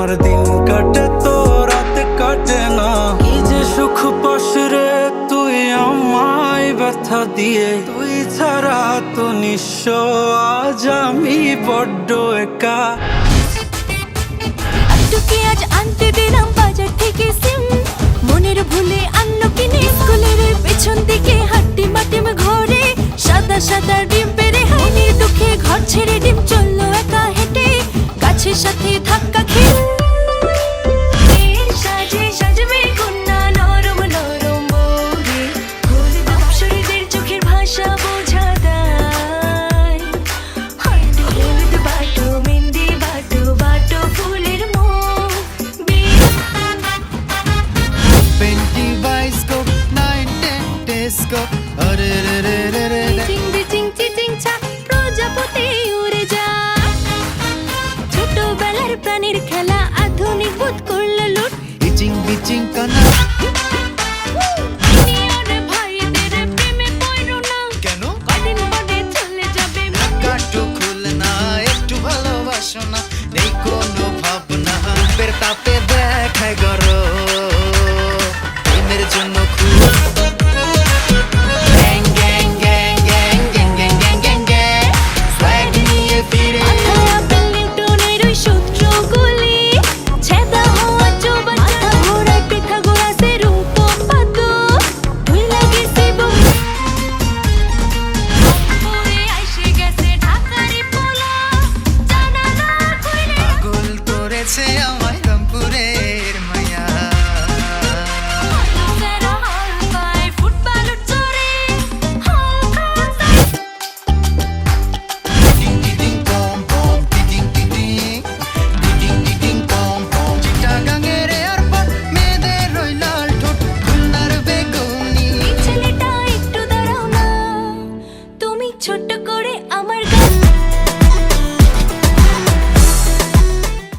আমার দিন কাটে তো রাত কাটে না। কি যে সুখ পাস রে তুই আমায় ব্যথা দিয়ে, তুই ছাড়া তো নিঃস্ব আজ আমি বড্ড একা। তোকে আজ আনতে দিলাম বাজার থেকে সিম, মনের ভুলে আনলো কিনে। স্কুলের পেছন দিকে হাট্টি মাটিম ঘরে, সাদা সাদা ডিম পেরে হাইনির দুঃখে ঘর ছেড়ে ডিম চললো একা হেঁটে, গাছের সাথে ধাক্কা খেয়ে। সাজে সাজবে কন্যা নরম নরম বৌরে, হলুদ অপ্সরীদের চোখের ভাষা বোঝা দেয়। হয়তো হলুদ বাটো মেহেন্দি বাটো, বাটো ফুলের মন। পেন্টি বাইস্কোপ 9-10 টেস্কোপ, আরে রে রে রে রে রে। চিচিং বিচিং চিচিং ছা, প্রজাপতি উড়ে যা। ছোটবেলার প্রাণীর খেলা আধুনিক বোধ করলো লুট। ইচিং বিচিং কানা